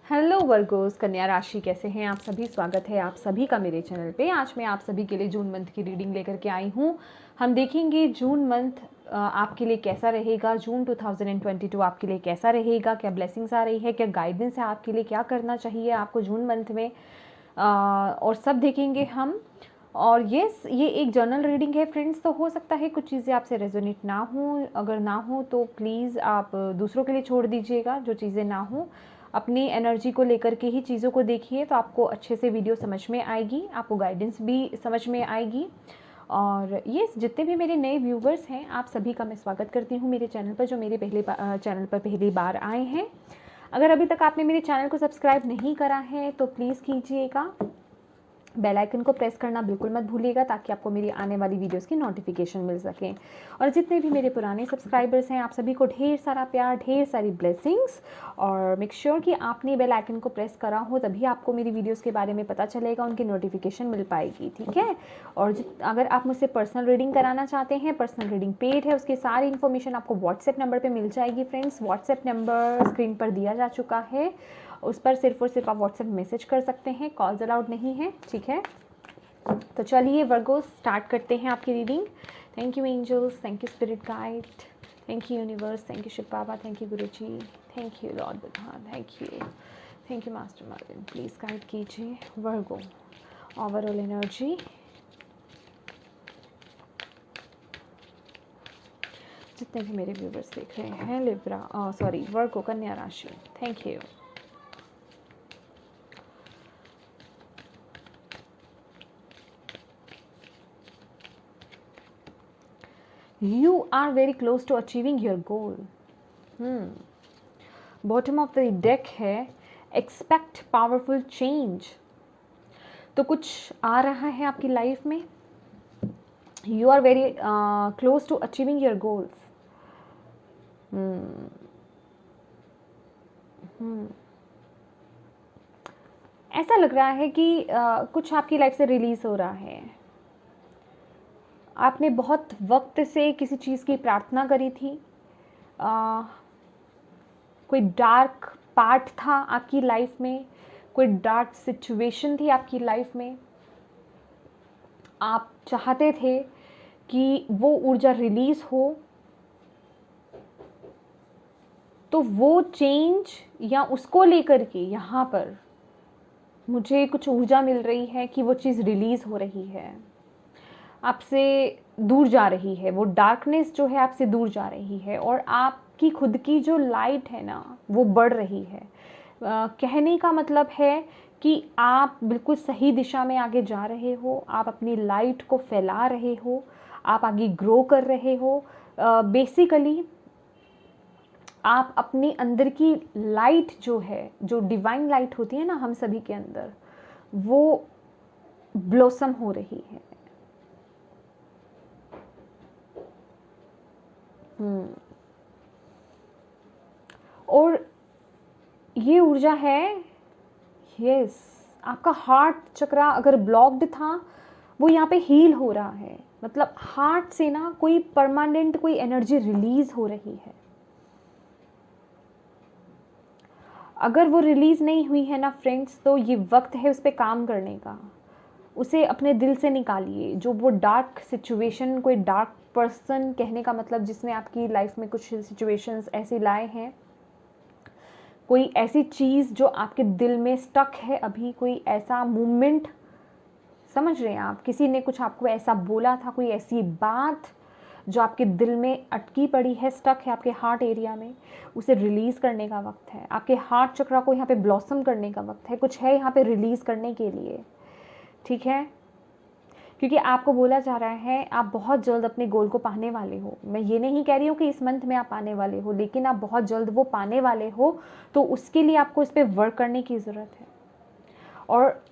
Hello Virgo's, कन्या राशि कैसे हैं आप सभी। स्वागत है आप सभी का मेरे चैनल पे। आज मैं आप सभी के लिए जून मंथ की रीडिंग लेकर के आई हूँ। हम देखेंगे जून मंथ आपके लिए कैसा रहेगा। जून 2022 आपके लिए कैसा रहेगा, क्या ब्लेसिंग्स आ रही है, क्या गाइडेंस है आपके लिए, क्या करना चाहिए आपको जून मंथ में, और सब देखेंगे हम। और ये एक जर्नल रीडिंग है फ्रेंड्स, तो हो सकता है कुछ चीज़ें आपसे रेजोनेट ना हो। अगर ना हो तो प्लीज़ आप दूसरों के लिए छोड़ दीजिएगा। जो चीज़ें ना हो, अपनी एनर्जी को लेकर के ही चीज़ों को देखिए, तो आपको अच्छे से वीडियो समझ में आएगी, आपको गाइडेंस भी समझ में आएगी। और ये जितने भी मेरे नए व्यूवर्स हैं, आप सभी का मैं स्वागत करती हूँ मेरे चैनल पर, जो मेरे चैनल पर पहली बार आए हैं। अगर अभी तक आपने मेरे चैनल को सब्सक्राइब नहीं करा है तो प्लीज़ कीजिएगा। बेल आइकन को प्रेस करना बिल्कुल मत भूलिएगा, ताकि आपको मेरी आने वाली वीडियोस की नोटिफिकेशन मिल सके। और जितने भी मेरे पुराने सब्सक्राइबर्स हैं, आप सभी को ढेर सारा प्यार, ढेर सारी ब्लेसिंग्स। और मेक श्योर कि आपने बेल आइकन को प्रेस करा हो, तभी आपको मेरी वीडियोस के बारे में पता चलेगा, उनकी नोटिफिकेशन मिल पाएगी, ठीक है। और अगर आप मुझसे पर्सनल रीडिंग कराना चाहते हैं, पर्सनल रीडिंग पेड है, उसकी सारी इन्फॉर्मेशन आपको व्हाट्सएप नंबर पर मिल जाएगी फ्रेंड्स। व्हाट्सएप नंबर स्क्रीन पर दिया जा चुका है, उस पर सिर्फ और सिर्फ आप व्हाट्सएप मैसेज कर सकते हैं, कॉल्स अलाउड नहीं है, ठीक है। तो चलिए वर्गो, स्टार्ट करते हैं आपकी reading. Thank you angels, thank you spirit guide, thank you universe, thank you Shiv Baba, thank you Guru ji, thank you Lord Buddha, thank you master Martin. Please guide कीजिए वर्गो ओवरऑल एनर्जी। जितने भी मेरे व्यूवर्स देख रहे हैं, लिब्रा वर्गो कन्या राशि, thank you. You are very close to achieving your goal. Bottom of the deck है एक्सपेक्ट पावरफुल चेंज। तो कुछ आ रहा है आपकी लाइफ में। You are very close to achieving your goals. ऐसा लग रहा है कि कुछ आपकी लाइफ से रिलीज हो रहा है। आपने बहुत वक्त से किसी चीज़ की प्रार्थना करी थी। कोई डार्क पार्ट था आपकी लाइफ में, कोई डार्क सिचुएशन थी आपकी लाइफ में। आप चाहते थे कि वो ऊर्जा रिलीज हो, तो वो चेंज या उसको लेकर के यहाँ पर मुझे कुछ ऊर्जा मिल रही है कि वो चीज़ रिलीज हो रही है, आपसे दूर जा रही है। वो डार्कनेस जो है आपसे दूर जा रही है, और आपकी खुद की जो लाइट है ना, वो बढ़ रही है। कहने का मतलब है कि आप बिल्कुल सही दिशा में आगे जा रहे हो, आप अपनी लाइट को फैला रहे हो, आप आगे ग्रो कर रहे हो। बेसिकली आप अपने अंदर की लाइट जो है, जो डिवाइन लाइट होती है ना हम सभी के अंदर, वो ब्लॉसम हो रही है। और ये ऊर्जा है, यस, आपका हार्ट चक्रा अगर ब्लॉक्ड था, वो यहाँ पे हील हो रहा है। मतलब हार्ट से ना कोई परमानेंट कोई एनर्जी रिलीज हो रही है। अगर वो रिलीज नहीं हुई है ना फ्रेंड्स, तो ये वक्त है उस पर काम करने का। उसे अपने दिल से निकालिए। जो वो डार्क सिचुएशन, कोई डार्क पर्सन, कहने का मतलब जिसने आपकी लाइफ में कुछ सिचुएशंस ऐसी लाए हैं, कोई ऐसी चीज़ जो आपके दिल में स्टक है अभी, कोई ऐसा मूवमेंट, समझ रहे हैं आप, किसी ने कुछ आपको ऐसा बोला था, कोई ऐसी बात जो आपके दिल में अटकी पड़ी है, स्टक है आपके हार्ट एरिया में, उसे रिलीज़ करने का वक्त है। आपके हार्ट चक्रा को यहाँ पे ब्लॉसम करने का वक्त है। कुछ है यहाँ पे रिलीज़ करने के लिए, ठीक है। क्योंकि आपको बोला जा रहा है आप बहुत जल्द अपने गोल को पाने वाले हो। मैं ये नहीं कह रही हूँ कि इस मंथ में आप पाने वाले हो, लेकिन आप बहुत जल्द वो पाने वाले हो, तो उसके लिए आपको इस पर वर्क करने की ज़रूरत है। और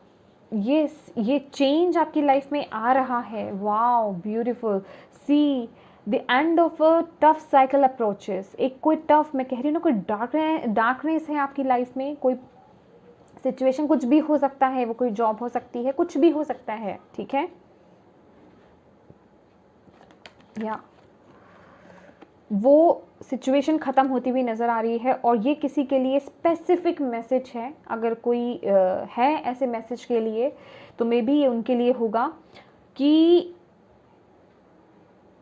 ये चेंज आपकी लाइफ में आ रहा है। Wow, beautiful. See the end of a tough cycle approaches. एक कोई टफ, मैं कह रही हूँ ना, कोई डार्कनेस है आपकी लाइफ में, कोई सिचुएशन, कुछ भी हो सकता है, वो कोई जॉब हो सकती है, कुछ भी हो सकता है, ठीक है। या वो सिचुएशन ख़त्म होती हुई नज़र आ रही है और ये किसी के लिए स्पेसिफिक मैसेज है। अगर कोई है ऐसे मैसेज के लिए तो मे बी ये उनके लिए होगा कि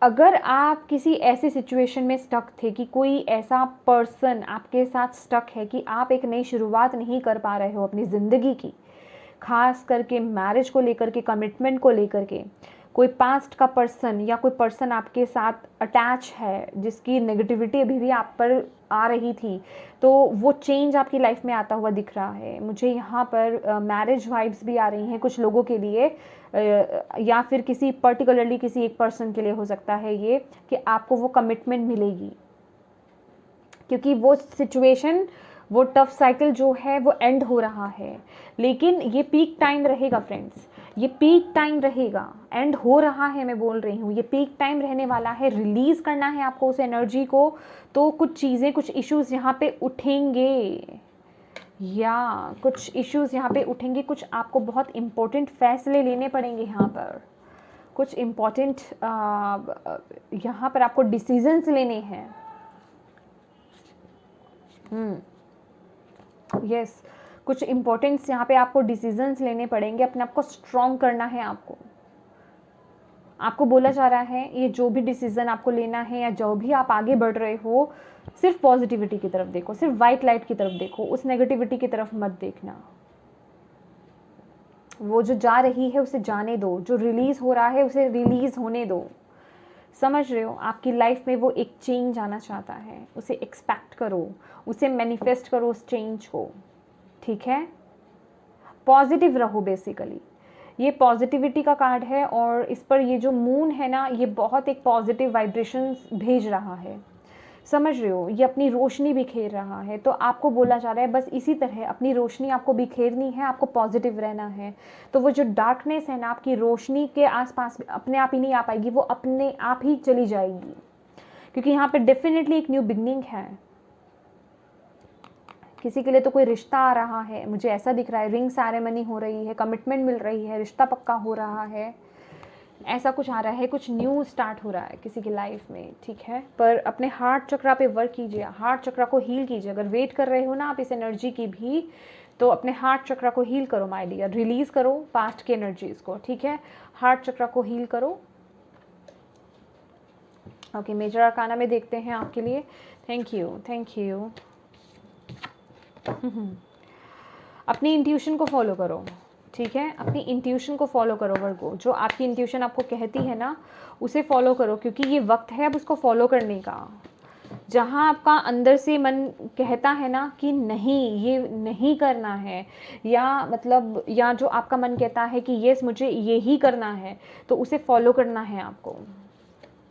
अगर आप किसी ऐसे सिचुएशन में स्टक थे कि कोई ऐसा पर्सन आपके साथ स्टक है कि आप एक नई शुरुआत नहीं कर पा रहे हो अपनी ज़िंदगी की, खास करके मैरिज को लेकर के, कमिटमेंट को लेकर के, कोई पास्ट का पर्सन या कोई पर्सन आपके साथ अटैच है जिसकी नेगेटिविटी अभी भी आप पर आ रही थी, तो वो चेंज आपकी लाइफ में आता हुआ दिख रहा है। मुझे यहाँ पर मैरिज वाइब्स भी आ रही हैं कुछ लोगों के लिए, या फिर किसी पर्टिकुलरली किसी एक पर्सन के लिए हो सकता है ये कि आपको वो कमिटमेंट मिलेगी, क्योंकि वो सिचुएशन, वो टफ साइकिल जो है वो एंड हो रहा है। लेकिन ये पीक टाइम रहेगा फ्रेंड्स, ये पीक टाइम रहेगा, एंड हो रहा है, मैं बोल रही हूँ ये पीक टाइम रहने वाला है। रिलीज़ करना है आपको उस एनर्जी को, तो कुछ चीज़ें, कुछ इश्यूज़ यहाँ पे उठेंगे, या कुछ इश्यूज़ यहाँ पे उठेंगे, कुछ आपको बहुत इम्पोर्टेंट फैसले लेने पड़ेंगे यहाँ पर, कुछ इम्पोर्टेंट यहाँ पर आपको डिसीजंस लेने हैं। यस, कुछ इम्पोर्टेंट्स यहाँ पे आपको डिसीजंस लेने पड़ेंगे, अपने आप को स्ट्रॉन्ग करना है। आपको बोला जा रहा है ये जो भी डिसीजन आपको लेना है या जो भी आप आगे बढ़ रहे हो, सिर्फ पॉजिटिविटी की तरफ देखो, सिर्फ वाइट लाइट की तरफ देखो, उस नेगेटिविटी की तरफ मत देखना। वो जो जा रही है उसे जाने दो, जो रिलीज हो रहा है उसे रिलीज होने दो। समझ रहे हो, आपकी लाइफ में वो एक चेंज आना चाहता है, उसे एक्सपेक्ट करो, उसे मैनिफेस्ट करो उस चेंज को, ठीक है। पॉजिटिव रहो, बेसिकली ये पॉजिटिविटी का कार्ड है और इस पर ये जो मून है ना, ये बहुत एक पॉजिटिव वाइब्रेशंस भेज रहा है। समझ रहे हो, ये अपनी रोशनी बिखेर रहा है। तो आपको बोला जा रहा है बस इसी तरह अपनी रोशनी आपको बिखेरनी है, आपको पॉजिटिव रहना है। तो वो जो डार्कनेस है ना, आपकी रोशनी के आसपास अपने आप ही नहीं आ पाएगी, वो अपने आप ही चली जाएगी, क्योंकि यहाँ पे डेफिनेटली एक न्यू बिगनिंग है। किसी के लिए तो कोई रिश्ता आ रहा है, मुझे ऐसा दिख रहा है, रिंग सेरेमनी हो रही है, कमिटमेंट मिल रही है, रिश्ता पक्का हो रहा है, ऐसा कुछ आ रहा है, कुछ न्यू स्टार्ट हो रहा है किसी की लाइफ में, ठीक है। पर अपने हार्ट चक्रा पे वर्क कीजिए, हार्ट चक्रा को हील कीजिए। अगर वेट कर रहे हो ना आप इस एनर्जी की भी, तो अपने हार्ट चक्रा को हील करो माय डियर, रिलीज करो पास्ट की एनर्जीज को, ठीक है। हार्ट चक्रा को हील करो। ओके, मेजर आर्काना में देखते हैं आपके लिए। Thank you, thank you. अपनी इंट्यूशन को फॉलो करो, ठीक है। अपनी इंट्यूशन को फॉलो करो वर्गो, जो आपकी इंट्यूशन आपको कहती है ना उसे फॉलो करो, क्योंकि ये वक्त है अब उसको फॉलो करने का। जहाँ आपका अंदर से मन कहता है ना कि नहीं ये नहीं करना है, या मतलब या जो आपका मन कहता है कि यस मुझे ये ही करना है, तो उसे फॉलो करना है आपको,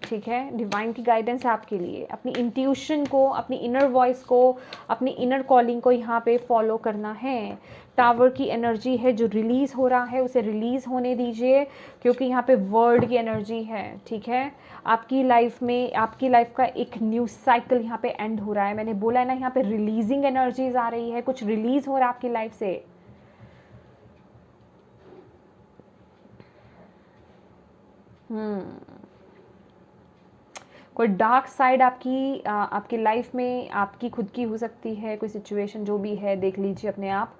ठीक है। डिवाइन की गाइडेंस है आपके लिए। अपनी इंट्यूशन को, अपनी इनर वॉइस को, अपनी इनर कॉलिंग को यहाँ पे फॉलो करना है। टावर की एनर्जी है जो रिलीज़ हो रहा है, उसे रिलीज़ होने दीजिए, क्योंकि यहाँ पे वर्ल्ड की एनर्जी है, ठीक है। आपकी लाइफ में, आपकी लाइफ का एक न्यू साइकिल यहाँ पे एंड हो रहा है। मैंने बोला है ना, यहाँ पे रिलीजिंग एनर्जीज आ रही है, कुछ रिलीज हो रहा है आपकी लाइफ से। कोई डार्क साइड आपकी लाइफ में आपकी खुद की हो सकती है, कोई सिचुएशन जो भी है देख लीजिए अपने आप,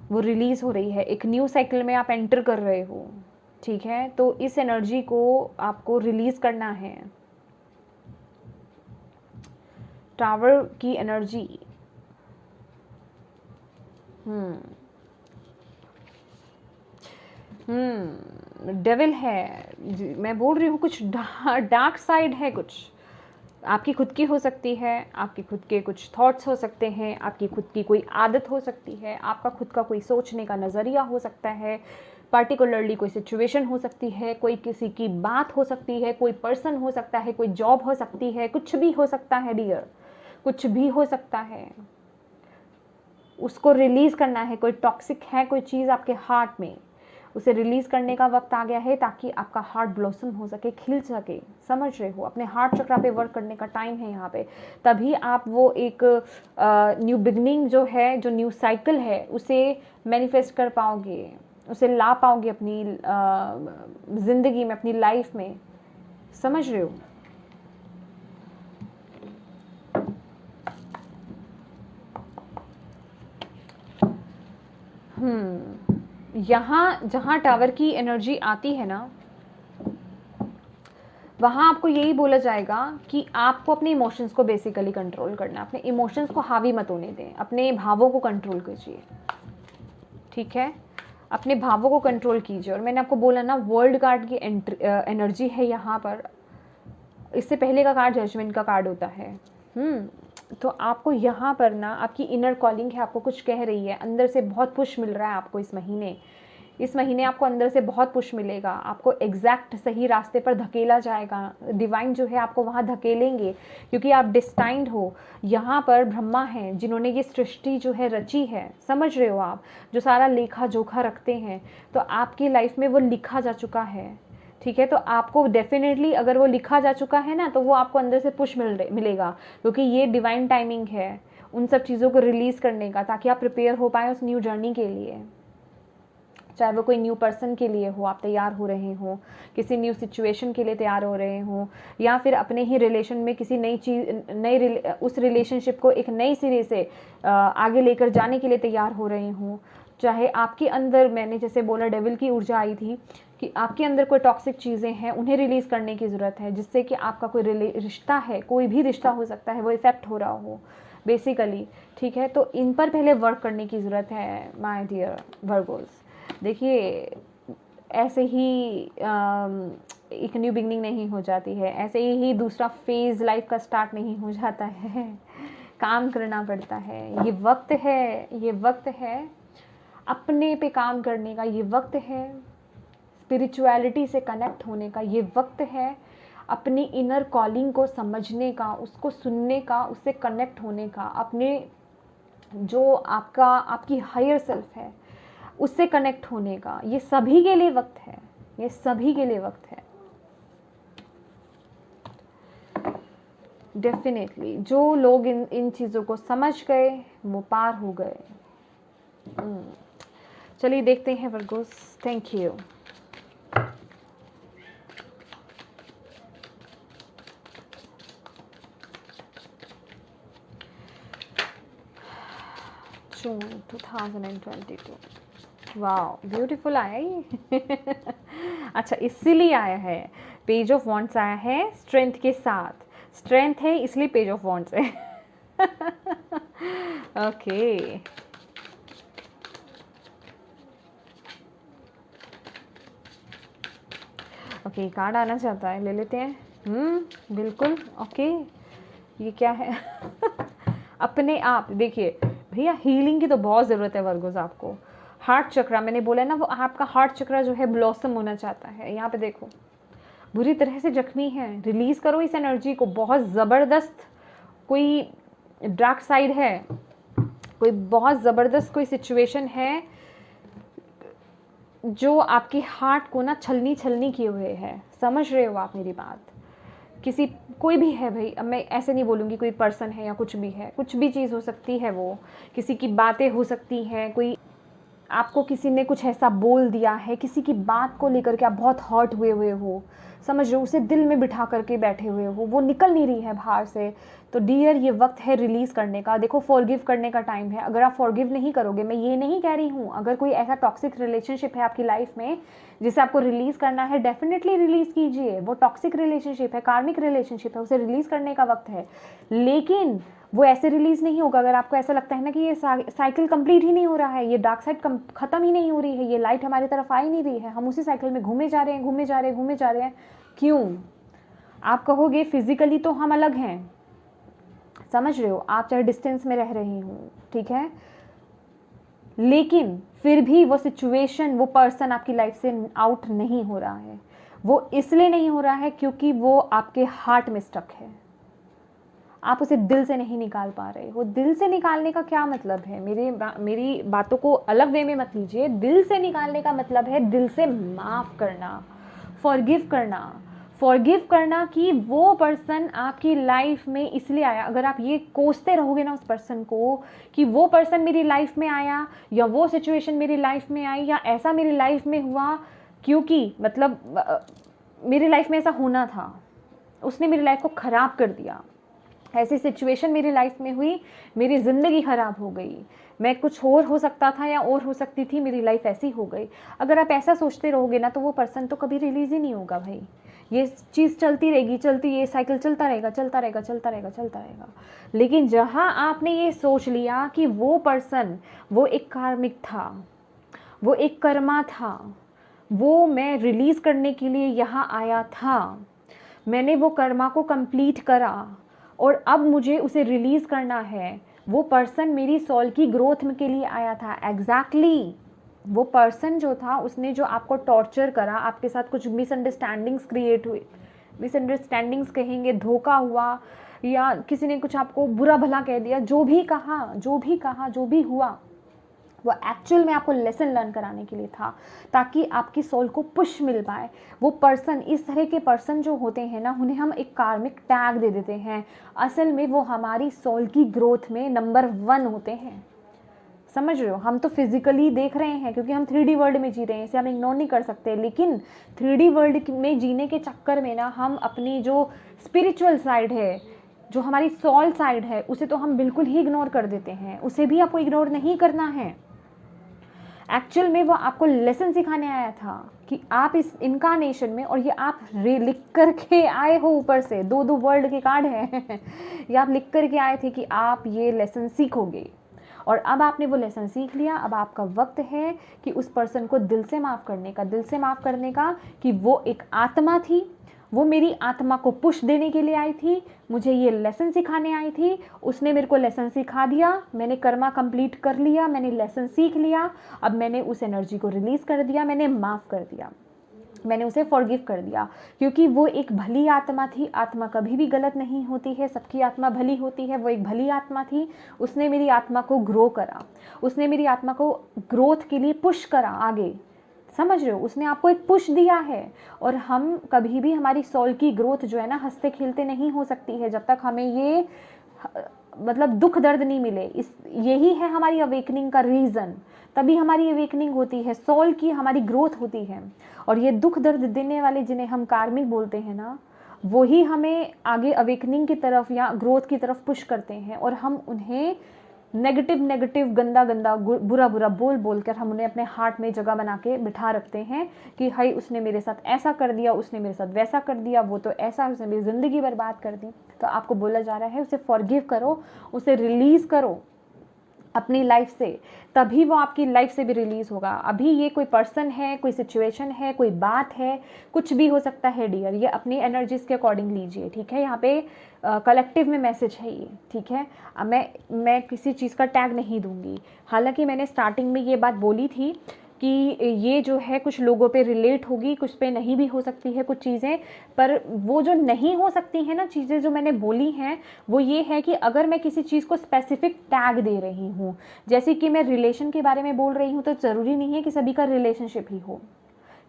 वो रिलीज़ हो रही है। एक न्यू साइकिल में आप एंटर कर रहे हो, ठीक है। तो इस एनर्जी को आपको रिलीज़ करना है। टावर की एनर्जी, डेविल है, मैं बोल रही हूँ कुछ डार्क साइड है, कुछ आपकी खुद की हो सकती है, आपकी खुद के कुछ थॉट्स हो सकते हैं, आपकी खुद की कोई आदत हो सकती है, आपका खुद का कोई सोचने का नज़रिया हो सकता है, पार्टिकुलरली कोई सिचुएशन हो सकती है, कोई किसी की बात हो सकती है, कोई पर्सन हो सकता है, कोई जॉब हो सकती है, कुछ भी हो सकता है डियर, कुछ भी हो सकता है। उसको रिलीज़ करना है। कोई टॉक्सिक है कोई चीज़ आपके हार्ट में, उसे रिलीज़ करने का वक्त आ गया है, ताकि आपका हार्ट ब्लॉसम हो सके, खिल सके। समझ रहे हो, अपने हार्ट चक्रा पे वर्क करने का टाइम है यहाँ पे, तभी आप वो एक न्यू बिगनिंग जो है, जो न्यू साइकिल है, उसे मैनिफेस्ट कर पाओगे, उसे ला पाओगे अपनी ज़िंदगी में, अपनी लाइफ में। समझ रहे हो, यहाँ जहाँ टावर की एनर्जी आती है ना, वहाँ आपको यही बोला जाएगा कि आपको अपने इमोशंस को बेसिकली कंट्रोल करना है। अपने इमोशंस को हावी मत होने दें, अपने भावों को कंट्रोल कीजिए, ठीक है? अपने भावों को कंट्रोल कीजिए। और मैंने आपको बोला ना, वर्ल्ड कार्ड की एनर्जी है यहाँ पर। इससे पहले का कार्ड जजमेंट का कार्ड होता है। तो आपको यहाँ पर ना, आपकी इनर कॉलिंग है, आपको कुछ कह रही है, अंदर से बहुत पुश मिल रहा है आपको इस महीने आपको अंदर से बहुत पुश मिलेगा, आपको एग्जैक्ट सही रास्ते पर धकेला जाएगा। डिवाइन जो है आपको वहाँ धकेलेंगे, क्योंकि आप डिस्टाइंड हो। यहाँ पर ब्रह्मा हैं जिन्होंने ये सृष्टि जो है रची है, समझ रहे हो आप, जो सारा लेखा जोखा रखते हैं, तो आपकी लाइफ में वो लिखा जा चुका है, ठीक है? तो आपको डेफिनेटली अगर वो लिखा जा चुका है ना, तो वो आपको अंदर से पुश मिलेगा, क्योंकि ये डिवाइन टाइमिंग है उन सब चीज़ों को रिलीज़ करने का, ताकि आप प्रिपेयर हो पाएँ उस न्यू जर्नी के लिए। चाहे वो कोई न्यू पर्सन के लिए हो, आप तैयार हो रहे हो, किसी न्यू सिचुएशन के लिए तैयार हो रहे हो, या फिर अपने ही रिलेशन में किसी नई चीज़, उस रिलेशनशिप को एक नई सिरे से आगे लेकर जाने के लिए तैयार हो रहे हो। चाहे आपके अंदर, मैंने जैसे बोला डेविल की ऊर्जा आई थी, कि आपके अंदर कोई टॉक्सिक चीज़ें हैं, उन्हें रिलीज़ करने की ज़रूरत है, जिससे कि आपका कोई रिश्ता है, कोई भी रिश्ता हो सकता है, वो इफ़ेक्ट हो रहा हो बेसिकली, ठीक है? तो इन पर पहले वर्क करने की ज़रूरत है माय डियर वर्गोस। देखिए, ऐसे ही एक न्यू बिगनिंग नहीं हो जाती है, ऐसे ही दूसरा फेज़ लाइफ का स्टार्ट नहीं हो जाता है। काम करना पड़ता है, ये वक्त है अपने पे काम करने का, ये वक्त है स्पिरिचुअलिटी से कनेक्ट होने का, ये वक्त है अपनी इनर कॉलिंग को समझने का, उसको सुनने का, उससे कनेक्ट होने का, अपने जो आपकी हायर सेल्फ है उससे कनेक्ट होने का। ये सभी के लिए वक्त है, ये सभी के लिए वक्त है डेफिनेटली। जो लोग इन चीज़ों को समझ गए वो पार हो गए। चलिए देखते हैं वर्गोस। Thank you. जून 2022, वाह ब्यूटीफुल आया ही। अच्छा, इसीलिए आया है, पेज ऑफ वॉन्ड्स आया है स्ट्रेंथ के साथ। स्ट्रेंथ है इसलिए पेज ऑफ वॉन्ड्स है। ओके, ओके, कार्ड आना चाहता है, ले लेते हैं। बिल्कुल ओके। ये क्या है? अपने आप देखिए भैया, हीलिंग की तो बहुत ज़रूरत है वर्गोस आपको। हार्ट चक्रा, मैंने बोला ना, वो आपका हार्ट चक्रा जो है ब्लॉसम होना चाहता है। यहाँ पे देखो, बुरी तरह से जख्मी है, रिलीज़ करो इस एनर्जी को। बहुत ज़बरदस्त कोई डार्क साइड है, कोई बहुत ज़बरदस्त कोई सिचुएशन है जो आपके हार्ट को ना छलनी किए हुए है। समझ रहे हो आप मेरी बात? कोई भी है भाई, अब मैं ऐसे नहीं बोलूँगी कोई पर्सन है या कुछ भी है, कुछ भी चीज़ हो सकती है, वो किसी की बातें हो सकती हैं, कोई आपको किसी ने कुछ ऐसा बोल दिया है, किसी की बात को लेकर के आप बहुत हर्ट हुए हो, समझ रहे हो, उसे दिल में बिठा करके बैठे हुए हो, वो निकल नहीं रही है बाहर से। तो डियर, ये वक्त है रिलीज़ करने का। देखो, फॉरगिव करने का टाइम है। अगर आप फॉरगिव नहीं करोगे, मैं ये नहीं कह रही हूँ, अगर कोई ऐसा टॉक्सिक रिलेशनशिप है आपकी लाइफ में जिसे आपको रिलीज़ करना है, डेफिनेटली रिलीज़ कीजिए। वो टॉक्सिक रिलेशनशिप है, कार्मिक रिलेशनशिप है, उसे रिलीज़ करने का वक्त है। लेकिन वो ऐसे रिलीज़ नहीं होगा अगर आपको ऐसा लगता है ना कि ये साइकिल कंप्लीट ही नहीं हो रहा है, ये डार्क साइड ख़त्म ही नहीं हो रही है, ये लाइट हमारी तरफ आ ही नहीं रही है, हम उसी साइकिल में घूमे जा रहे हैं। क्यों? आप कहोगे फिजिकली तो हम अलग हैं, समझ रहे हो, आप चाहे डिस्टेंस में रह रही हो, ठीक है, लेकिन फिर भी वो सिचुएशन, वो पर्सन आपकी लाइफ से आउट नहीं हो रहा है। वो इसलिए नहीं हो रहा है क्योंकि वो आपके हार्ट में स्टक है, आप उसे दिल से नहीं निकाल पा रहे हो। दिल से निकालने का क्या मतलब है? मेरी बातों को अलग वे में मत लीजिए। दिल से निकालने का मतलब है दिल से माफ़ करना, फॉरगिव करना कि वो पर्सन आपकी लाइफ में इसलिए आया। अगर आप ये कोसते रहोगे ना उस पर्सन को कि वो पर्सन मेरी लाइफ में आया, या वो सिचुएशन मेरी लाइफ में आई, या ऐसा मेरी लाइफ में हुआ क्योंकि मतलब मेरी लाइफ में ऐसा होना था, उसने मेरी लाइफ को ख़राब कर दिया, ऐसी सिचुएशन मेरी लाइफ में हुई, मेरी ज़िंदगी ख़राब हो गई, मैं कुछ और हो सकता था या और हो सकती थी, मेरी लाइफ ऐसी हो गई। अगर आप ऐसा सोचते रहोगे ना तो वो पर्सन तो कभी रिलीज़ ही नहीं होगा भाई। ये चीज़ चलती रहेगी, ये साइकिल चलता रहेगा, चलता रहेगा, चलता रहेगा, चलता रहेगा। लेकिन जहाँ आपने ये सोच लिया कि वो पर्सन, वो एक कार्मिक था, वो एक कर्मा था, वो मैं रिलीज़ करने के लिए यहाँ आया था, मैंने वो कर्मा को कंप्लीट करा और अब मुझे उसे रिलीज़ करना है। वो पर्सन मेरी सोल की ग्रोथ के लिए आया था। एग्जैक्टली वो पर्सन जो था, उसने जो आपको टॉर्चर करा, आपके साथ कुछ मिसअंडरस्टैंडिंग्स क्रिएट हुई, मिसअंडरस्टैंडिंग्स कहेंगे, धोखा हुआ, या किसी ने कुछ आपको बुरा भला कह दिया, जो भी कहा, जो भी हुआ, वो एक्चुअल में आपको लेसन लर्न कराने के लिए था, ताकि आपकी सोल को पुश मिल पाए। वो पर्सन, इस तरह के पर्सन जो होते हैं ना, उन्हें हम एक कार्मिक टैग दे देते हैं। असल में वो हमारी सोल की ग्रोथ में नंबर 1 होते हैं। समझ रहे हो? हम तो फिजिकली देख रहे हैं क्योंकि हम 3D वर्ल्ड में जी रहे हैं, इसे हम इग्नोर नहीं कर सकते। लेकिन 3D वर्ल्ड में जीने के चक्कर में ना, हम अपनी जो स्पिरिचुअल साइड है, जो हमारी सोल साइड है, उसे तो हम बिल्कुल ही इग्नोर कर देते हैं। उसे भी आपको इग्नोर नहीं करना है। एक्चुअल में वो आपको लेसन सिखाने आया था कि आप इस इनकारनेशन में, और ये आप लिख करके आए हो ऊपर से, 2 वर्ल्ड के कार्ड हैं ये आप लिख करके आए थे कि आप ये लेसन सीखोगे। और अब आपने वो लेसन सीख लिया। अब आपका वक्त है कि उस पर्सन को दिल से माफ़ करने का, कि वो एक आत्मा थी, वो मेरी आत्मा को पुश देने के लिए आई थी, मुझे ये लेसन सिखाने आई थी। उसने मेरे को लेसन सिखा दिया, मैंने कर्मा कंप्लीट कर लिया, मैंने लेसन सीख लिया। अब मैंने उस एनर्जी को रिलीज़ कर दिया, मैंने माफ़ कर दिया, मैंने उसे फॉरगिव कर दिया, क्योंकि वो एक भली आत्मा थी। आत्मा कभी भी गलत नहीं होती है, सबकी आत्मा भली होती है। वो एक भली आत्मा थी, उसने मेरी आत्मा को ग्रो करा, उसने मेरी आत्मा को ग्रोथ के लिए पुश करा आगे। समझ रहे हो? उसने आपको एक पुश दिया है। और हम कभी भी, हमारी सोल की ग्रोथ जो है ना, हंसते खेलते नहीं हो सकती है जब तक हमें ये मतलब दुख दर्द नहीं मिले। यही है हमारी अवेकनिंग का रीज़न। तभी हमारी अवेकनिंग होती है, सोल की हमारी ग्रोथ होती है। और ये दुख दर्द देने वाले, जिन्हें हम कार्मिक बोलते हैं ना, वही हमें आगे अवेकनिंग की तरफ या ग्रोथ की तरफ पुश करते हैं। और हम उन्हें नेगेटिव गंदा बुरा बोल कर हम उन्हें अपने हार्ट में जगह बना के बिठा रखते हैं कि हाय उसने मेरे साथ ऐसा कर दिया, उसने मेरे साथ वैसा कर दिया, वो तो ऐसा, उसने मेरी ज़िंदगी बर्बाद कर दी। तो आपको बोला जा रहा है उसे फॉरगिव करो, उसे रिलीज़ करो अपनी लाइफ से, तभी वो आपकी लाइफ से भी रिलीज़ होगा। अभी ये कोई पर्सन है, कोई सिचुएशन है, कोई बात है, कुछ भी हो सकता है डियर। ये अपनी एनर्जीज़ के अकॉर्डिंग लीजिए, ठीक है? यहाँ पे कलेक्टिव में मैसेज है ये, ठीक है? मैं किसी चीज़ का टैग नहीं दूंगी। हालांकि मैंने स्टार्टिंग में ये बात बोली थी कि ये जो है कुछ लोगों पे रिलेट होगी, कुछ पे नहीं भी हो सकती है कुछ चीज़ें। पर वो जो नहीं हो सकती हैं ना चीज़ें, जो मैंने बोली हैं, वो ये है कि अगर मैं किसी चीज़ को स्पेसिफिक टैग दे रही हूँ, जैसे कि मैं रिलेशन के बारे में बोल रही हूँ, तो ज़रूरी नहीं है कि सभी का रिलेशनशिप ही हो,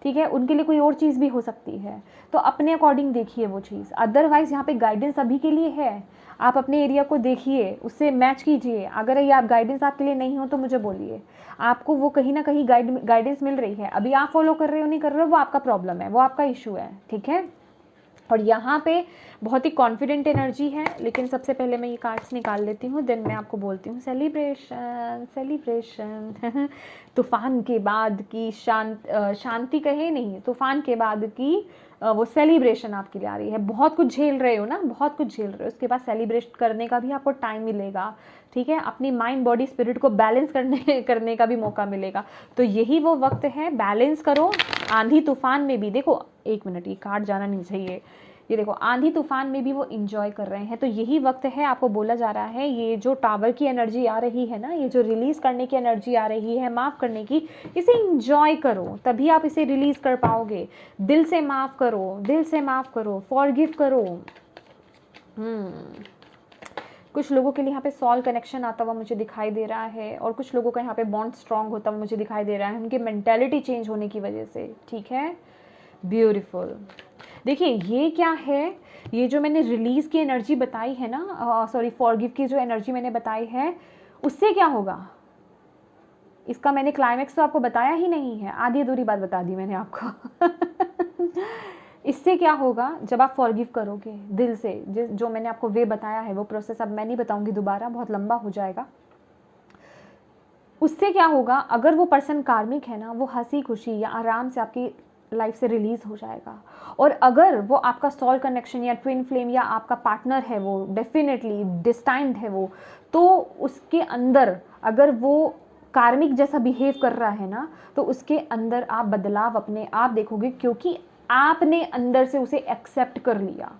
ठीक है? उनके लिए कोई और चीज़ भी हो सकती है। तो अपने अकॉर्डिंग देखिए वो चीज़। अदरवाइज़ यहाँ पे गाइडेंस सभी के लिए है। आप अपने एरिया को देखिए, उससे मैच कीजिए। अगर ये आप गाइडेंस आपके लिए नहीं हो तो मुझे बोलिए। आपको वो कहीं ना कहीं गाइडेंस मिल रही है, अभी आप फॉलो कर रहे हो नहीं कर रहे हो, वो आपका प्रॉब्लम है, वो आपका इशू है, ठीक है? और यहाँ पे बहुत ही कॉन्फिडेंट एनर्जी है। लेकिन सबसे पहले मैं ये कार्ड्स निकाल लेती हूँ, देन मैं आपको बोलती हूँ सेलिब्रेशन तूफान के बाद की शांति कहे नहीं, तूफान के बाद की वो सेलिब्रेशन आपके लिए आ रही है। बहुत कुछ झेल रहे हो ना, बहुत कुछ झेल रहे हो, उसके बाद सेलिब्रेट करने का भी आपको टाइम मिलेगा, ठीक है? अपनी माइंड बॉडी स्पिरिट को बैलेंस करने का भी मौका मिलेगा। तो यही वो वक्त है, बैलेंस करो। आंधी तूफान में भी, देखो एक मिनट, ये कार्ड जाना नहीं चाहिए, ये देखो आंधी तूफान में भी वो इंजॉय कर रहे हैं। तो यही वक्त है, आपको बोला जा रहा है, ये जो टावर की एनर्जी आ रही है ना, ये जो रिलीज़ करने की एनर्जी आ रही है, माफ़ करने की, इसे इंजॉय करो, तभी आप इसे रिलीज़ कर पाओगे। दिल से माफ़ करो, दिल से माफ़ करो, फॉरगिव करो। कुछ लोगों के लिए यहाँ पे सॉल कनेक्शन आता हुआ मुझे दिखाई दे रहा है, और कुछ लोगों का यहाँ पे बॉन्ड स्ट्रांग होता हुआ मुझे दिखाई दे रहा है, उनकी मेंटालिटी चेंज होने की वजह से, ठीक है? ब्यूटीफुल। देखिए ये क्या है, ये जो मैंने रिलीज़ की एनर्जी बताई है ना, सॉरी फॉरगिव की जो एनर्जी मैंने बताई है, उससे क्या होगा, इसका मैंने क्लाइमेक्स तो आपको बताया ही नहीं है, आधी अधूरी बात बता दी मैंने आपको इससे क्या होगा, जब आप फॉरगिव करोगे दिल से, जो मैंने आपको वे बताया है, वो प्रोसेस अब मैं नहीं बताऊंगी दोबारा, बहुत लंबा हो जाएगा। उससे क्या होगा, अगर वो पर्सन कार्मिक है ना, वो हंसी खुशी या आराम से आपकी लाइफ से रिलीज हो जाएगा। और अगर वो आपका सोल कनेक्शन या ट्विन फ्लेम या आपका पार्टनर है, वो डेफिनेटली डिस्टाइंड है वो, तो उसके अंदर अगर वो कार्मिक जैसा बिहेव कर रहा है ना, तो उसके अंदर आप बदलाव अपने आप देखोगे, क्योंकि आपने अंदर से उसे एक्सेप्ट कर लिया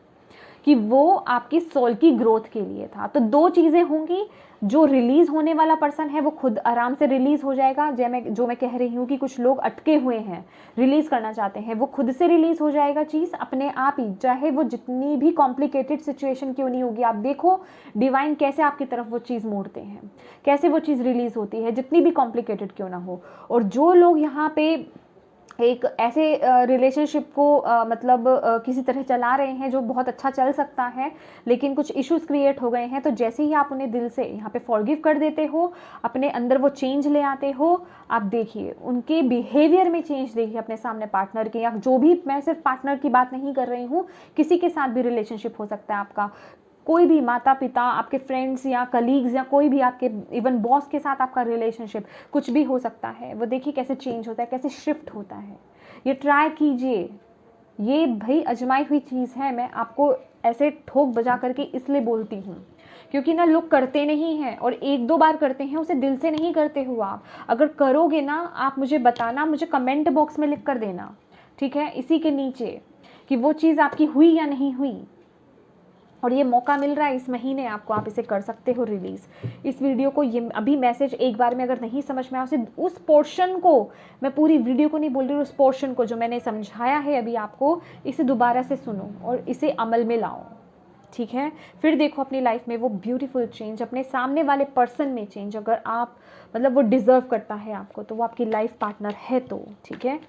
कि वो आपकी सोल की ग्रोथ के लिए था। तो दो चीज़ें होंगी, जो रिलीज होने वाला पर्सन है वो खुद आराम से रिलीज हो जाएगा, जो मैं कह रही हूँ कि कुछ लोग अटके हुए हैं, रिलीज करना चाहते हैं, वो खुद से रिलीज हो जाएगा चीज़ अपने आप ही, चाहे वो जितनी भी कॉम्प्लिकेटेड सिचुएशन क्यों नहीं होगी। आप देखो डिवाइन कैसे आपकी तरफ वो चीज़ मोड़ते हैं, कैसे वो चीज़ रिलीज होती है, जितनी भी कॉम्प्लिकेटेड क्यों ना हो। और जो लोग यहाँ पे एक ऐसे रिलेशनशिप को मतलब किसी तरह चला रहे हैं जो बहुत अच्छा चल सकता है, लेकिन कुछ इश्यूज क्रिएट हो गए हैं, तो जैसे ही आप उन्हें दिल से यहाँ पे फॉरगिव कर देते हो, अपने अंदर वो चेंज ले आते हो, आप देखिए उनके बिहेवियर में चेंज देखिए अपने सामने पार्टनर के, या जो भी, मैं सिर्फ पार्टनर की बात नहीं कर रही हूँ, किसी के साथ भी रिलेशनशिप हो सकता है आपका, कोई भी माता पिता, आपके फ्रेंड्स या कलीग्स, या कोई भी आपके इवन बॉस के साथ आपका रिलेशनशिप, कुछ भी हो सकता है। वो देखिए कैसे चेंज होता है, कैसे शिफ्ट होता है। ये ट्राई कीजिए, ये भाई आजमाई हुई चीज़ है। मैं आपको ऐसे ठोक बजा करके इसलिए बोलती हूँ क्योंकि ना लोग करते नहीं हैं, और एक दो बार करते हैं, उसे दिल से नहीं करते हो आप। अगर करोगे ना, आप मुझे बताना, मुझे कमेंट बॉक्स में लिख कर देना, ठीक है, इसी के नीचे, कि वो चीज़ आपकी हुई या नहीं हुई। और ये मौका मिल रहा है इस महीने आपको, आप इसे कर सकते हो रिलीज़। इस वीडियो को, ये अभी मैसेज एक बार में अगर नहीं समझ में आया, उसे उस पोर्शन को, मैं पूरी वीडियो को नहीं बोल रही हूँ, उस पोर्शन को जो मैंने समझाया है अभी आपको, इसे दोबारा से सुनो और इसे अमल में लाओ, ठीक है। फिर देखो अपनी लाइफ में वो ब्यूटीफुल चेंज, अपने सामने वाले पर्सन में चेंज। अगर आप मतलब वो डिज़र्व करता है आपको, तो वो आपकी लाइफ पार्टनर है, तो ठीक है।